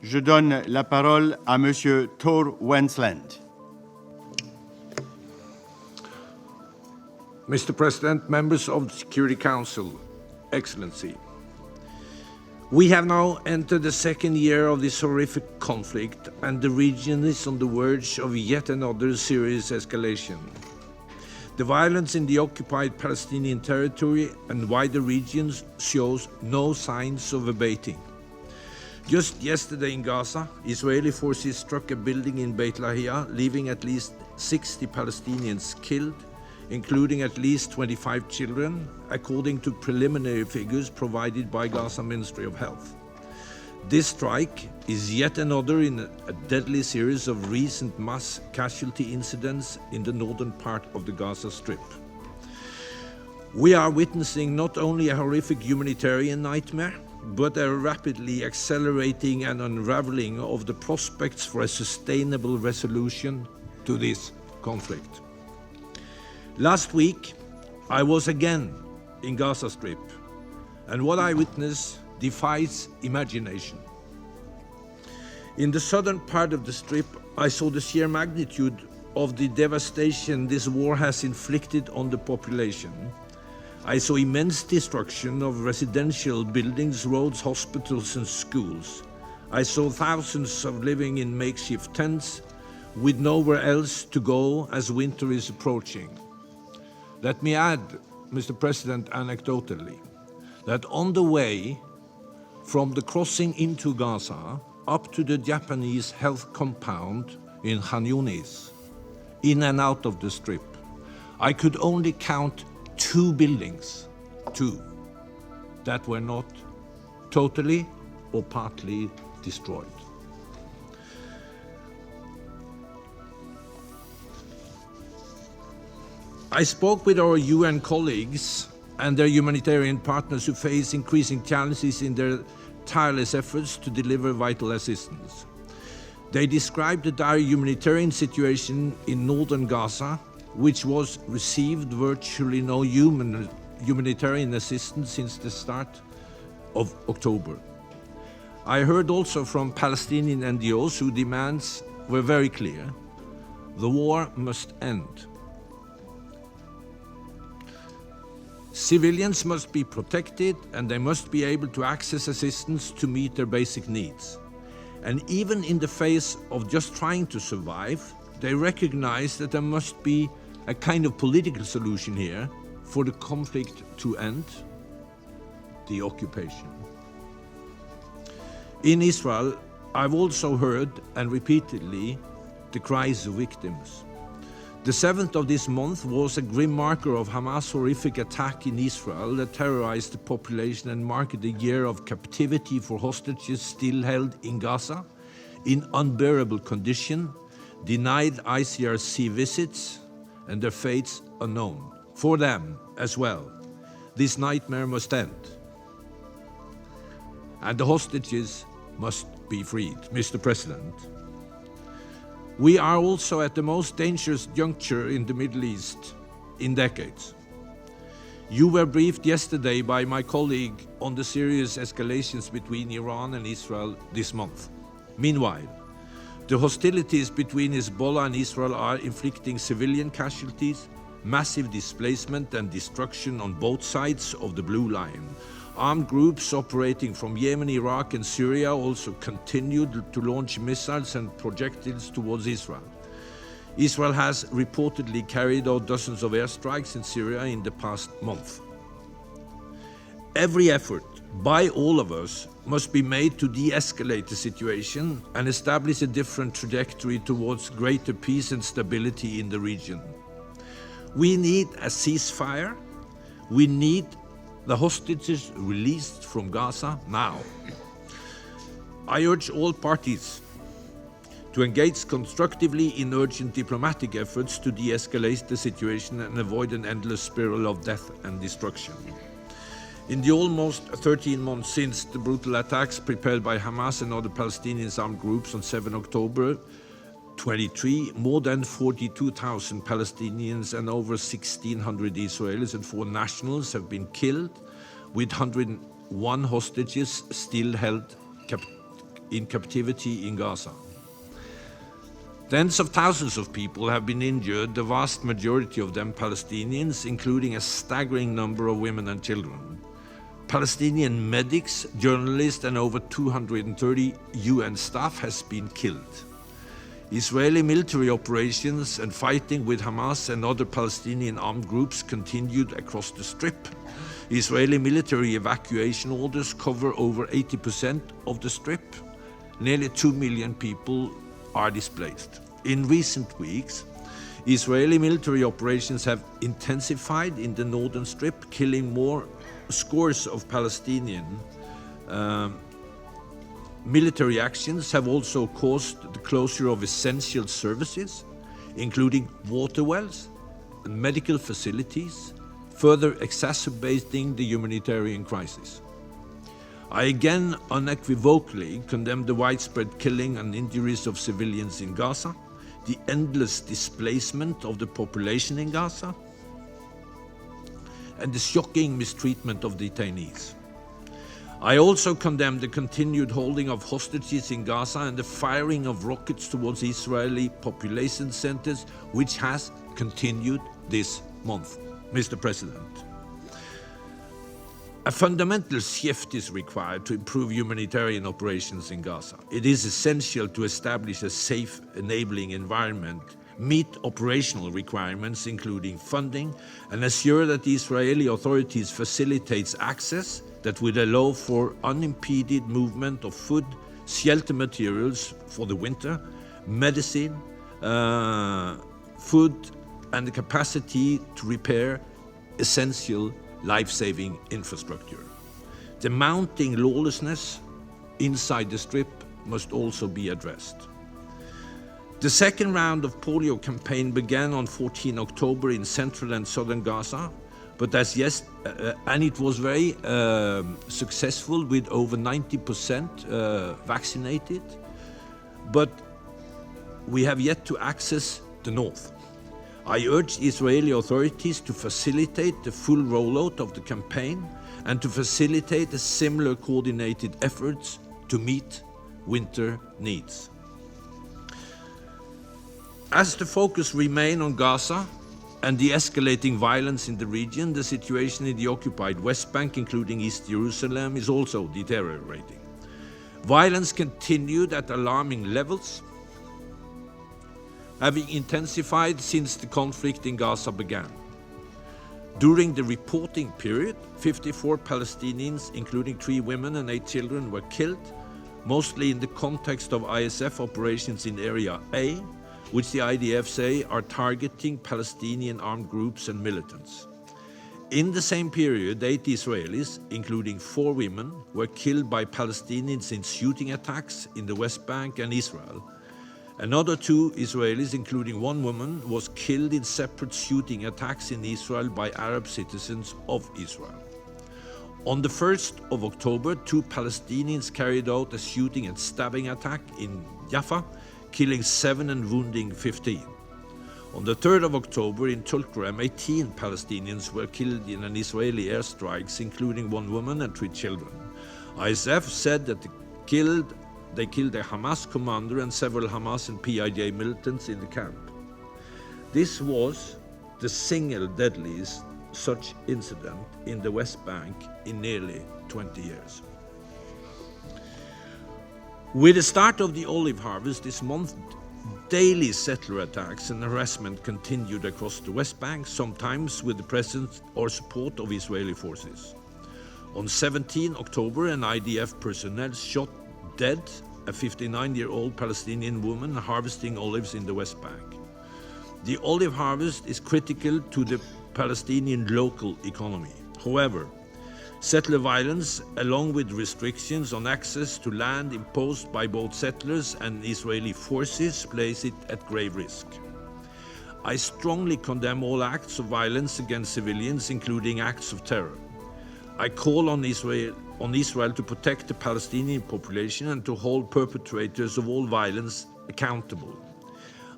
Je donne la parole à Monsieur Tor Wennesland. Mr. President, members of the Security Council, Excellency, we have now entered the second year of this horrific conflict, and the region is on the verge of yet another serious escalation. The violence in the occupied Palestinian territory and wider regions shows no signs of abating. Just yesterday in Gaza, Israeli forces struck a building in Beit Lahia, leaving at least 60 Palestinians killed, including at least 25 children, according to preliminary figures provided by Gaza Ministry of Health. This strike is yet another in a deadly series of recent mass casualty incidents in the northern part of the Gaza Strip. We are witnessing not only a horrific humanitarian nightmare, but a rapidly accelerating and unraveling of the prospects for a sustainable resolution to this conflict. Last week, I was again in Gaza Strip, and what I witnessed defies imagination. In the southern part of the Strip, I saw the sheer magnitude of the devastation this war has inflicted on the population. I saw immense destruction of residential buildings, roads, hospitals, and schools. I saw thousands of living in makeshift tents with nowhere else to go as winter is approaching. Let me add, Mr. President, anecdotally, that on the way from the crossing into Gaza up to the Japanese health compound in Khan Yunis, in and out of the Strip, I could only count 2 buildings, 2, that were not totally or partly destroyed. I spoke with our UN colleagues and their humanitarian partners who face increasing challenges in their tireless efforts to deliver vital assistance. They described the dire humanitarian situation in northern Gaza, which was received virtually no humanitarian assistance since the start of October. I heard also from Palestinian NGOs whose demands were very clear. The war must end. Civilians must be protected and they must be able to access assistance to meet their basic needs. And even in the face of just trying to survive, they recognize that there must be a kind of political solution here for the conflict to end, the occupation. In Israel, I've also heard, and repeatedly, the cries of victims. The 7th of this month was a grim marker of Hamas' horrific attack in Israel that terrorized the population and marked a year of captivity for hostages still held in Gaza in unbearable condition, denied ICRC visits, and their fates unknown. For them as well, this nightmare must end. And the hostages must be freed. Mr. President, we are also at the most dangerous juncture in the Middle East in decades. You were briefed yesterday by my colleague on the serious escalations between Iran and Israel this month. Meanwhile, the hostilities between Hezbollah and Israel are inflicting civilian casualties, massive displacement and destruction on both sides of the Blue Line. Armed groups operating from Yemen, Iraq and Syria also continued to launch missiles and projectiles towards Israel. Israel has reportedly carried out dozens of airstrikes in Syria in the past month. Every effort by all of us must be made to de-escalate the situation and establish a different trajectory towards greater peace and stability in the region. We need a ceasefire. We need the hostages released from Gaza now. I urge all parties to engage constructively in urgent diplomatic efforts to de-escalate the situation and avoid an endless spiral of death and destruction. In the almost 13 months since the brutal attacks prepared by Hamas and other Palestinian armed groups on 7 October 23, more than 42,000 Palestinians and over 1,600 Israelis and 4 nationals have been killed, with 101 hostages still held in captivity in Gaza. Tens of thousands of people have been injured, the vast majority of them Palestinians, including a staggering number of women and children. Palestinian medics, journalists, and over 230 UN staff has been killed. Israeli military operations and fighting with Hamas and other Palestinian armed groups continued across the Strip. Israeli military evacuation orders cover over 80% of the Strip. Nearly 2 million people are displaced. In recent weeks, Israeli military operations have intensified in the northern Strip, killing more scores of Palestinian. Military actions have also caused the closure of essential services, including water wells and medical facilities, further exacerbating the humanitarian crisis. I again unequivocally condemn the widespread killing and injuries of civilians in Gaza, the endless displacement of the population in Gaza, and the shocking mistreatment of detainees. I also condemn the continued holding of hostages in Gaza and the firing of rockets towards Israeli population centers, which has continued this month. Mr. President, a fundamental shift is required to improve humanitarian operations in Gaza. It is essential to establish a safe, enabling environment, meet operational requirements including funding, and assure that the Israeli authorities facilitates access that would allow for unimpeded movement of food, shelter materials for the winter, medicine, food, and the capacity to repair essential life-saving infrastructure. The mounting lawlessness inside the Strip must also be addressed. The second round of polio campaign began on 14 October in central and southern Gaza, but and it was very successful with over 90% vaccinated, but we have yet to access the north. I urge Israeli authorities to facilitate the full rollout of the campaign and to facilitate a similar coordinated efforts to meet winter needs. As the focus remains on Gaza and the escalating violence in the region, the situation in the occupied West Bank, including East Jerusalem, is also deteriorating. Violence continued at alarming levels, having intensified since the conflict in Gaza began. During the reporting period, 54 Palestinians, including 3 women and 8 children, were killed, mostly in the context of ISF operations in Area A, which the IDF say are targeting Palestinian armed groups and militants. In the same period, 8 Israelis, including 4 women, were killed by Palestinians in shooting attacks in the West Bank and Israel. Another 2 Israelis, including 1 woman, was killed in separate shooting attacks in Israel by Arab citizens of Israel. On the 1st of October, 2 Palestinians carried out a shooting and stabbing attack in Jaffa, killing 7 and wounding 15. On the 3rd of October in Tulkarem, 18 Palestinians were killed in an Israeli airstrikes, including 1 woman and 3 children. ISF said that they killed a Hamas commander and several Hamas and PIJ militants in the camp. This was the single deadliest such incident in the West Bank in nearly 20 years. With the start of the olive harvest this month, daily settler attacks and harassment continued across the West Bank, sometimes with the presence or support of Israeli forces. On 17 October, an IDF personnel shot dead a 59-year-old Palestinian woman harvesting olives in the West Bank. The olive harvest is critical to the Palestinian local economy. However, settler violence, along with restrictions on access to land imposed by both settlers and Israeli forces, place it at grave risk. I strongly condemn all acts of violence against civilians, including acts of terror. I call on Israel to protect the Palestinian population and to hold perpetrators of all violence accountable.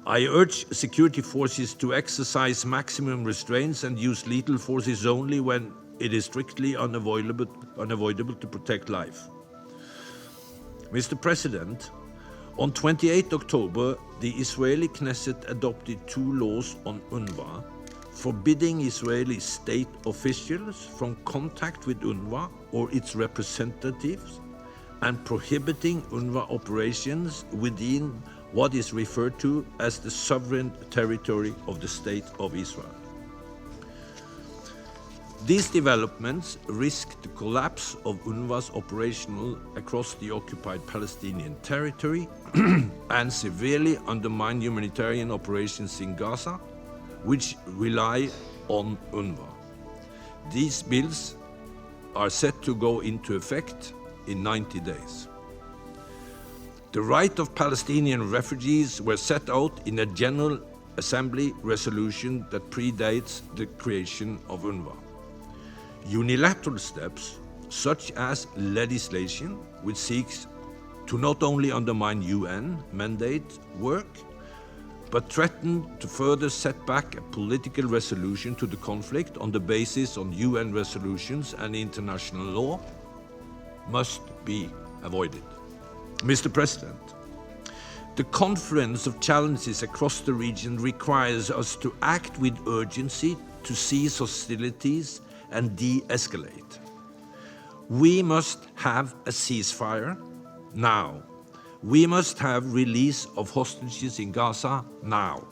I urge security forces to exercise maximum restraints and use lethal forces only when it is strictly unavoidable to protect life. Mr. President, on 28 October, the Israeli Knesset adopted 2 laws on UNRWA, forbidding Israeli state officials from contact with UNRWA or its representatives and prohibiting UNRWA operations within what is referred to as the sovereign territory of the State of Israel. These developments risk the collapse of UNRWA's operational across the occupied Palestinian territory and severely undermine humanitarian operations in Gaza, which rely on UNRWA. These bills are set to go into effect in 90 days. The right of Palestinian refugees were set out in a General Assembly resolution that predates the creation of UNRWA. Unilateral steps, such as legislation, which seeks to not only undermine UN mandate work, but threaten to further set back a political resolution to the conflict on the basis of UN resolutions and international law, must be avoided. Mr. President, the confluence of challenges across the region requires us to act with urgency to cease hostilities and de-escalate. We must have a ceasefire now. We must have release of hostages in Gaza now.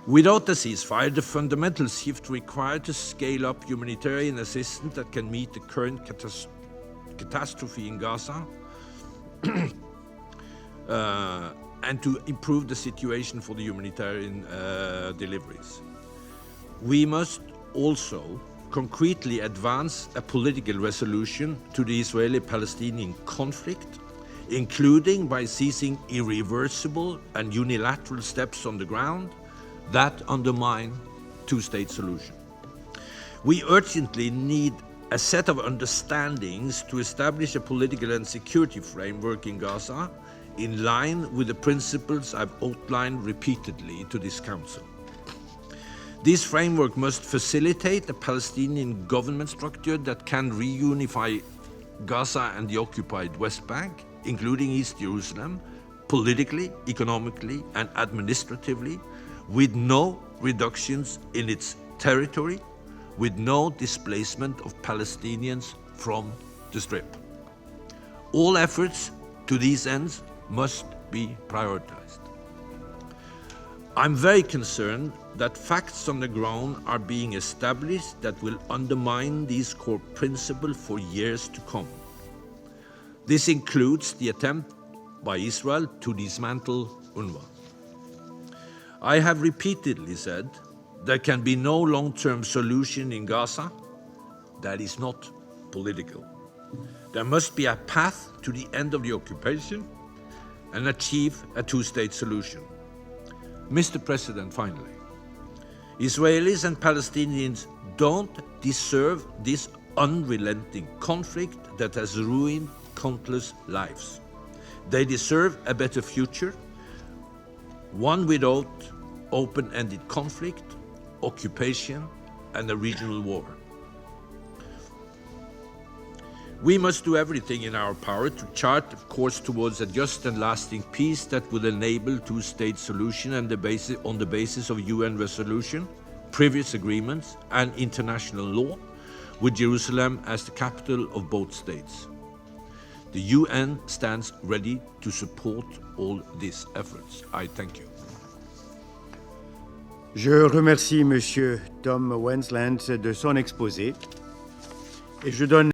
Without a ceasefire, the fundamental shift required to scale up humanitarian assistance that can meet the current catastrophe in Gaza and to improve the situation for the humanitarian deliveries. We must also concretely advance a political resolution to the Israeli-Palestinian conflict, including by seizing irreversible and unilateral steps on the ground that undermine two-state solution. We urgently need a set of understandings to establish a political and security framework in Gaza in line with the principles I've outlined repeatedly to this Council. This framework must facilitate a Palestinian government structure that can reunify Gaza and the occupied West Bank, including East Jerusalem, politically, economically, and administratively, with no reductions in its territory, with no displacement of Palestinians from the Strip. All efforts to these ends must be prioritized. I'm very concerned that facts on the ground are being established that will undermine these core principles for years to come. This includes the attempt by Israel to dismantle UNRWA. I have repeatedly said there can be no long-term solution in Gaza that is not political. There must be a path to the end of the occupation and achieve a two-state solution. Mr. President, finally, Israelis and Palestinians don't deserve this unrelenting conflict that has ruined countless lives. They deserve a better future, one without open-ended conflict, occupation, and a regional war. We must do everything in our power to chart a course towards a just and lasting peace that will enable two-state solution and on the basis of UN resolution, previous agreements, and international law, with Jerusalem as the capital of both states. The UN stands ready to support all these efforts. I thank you. Je remercie Monsieur Tom Wennesland de son exposé et je donne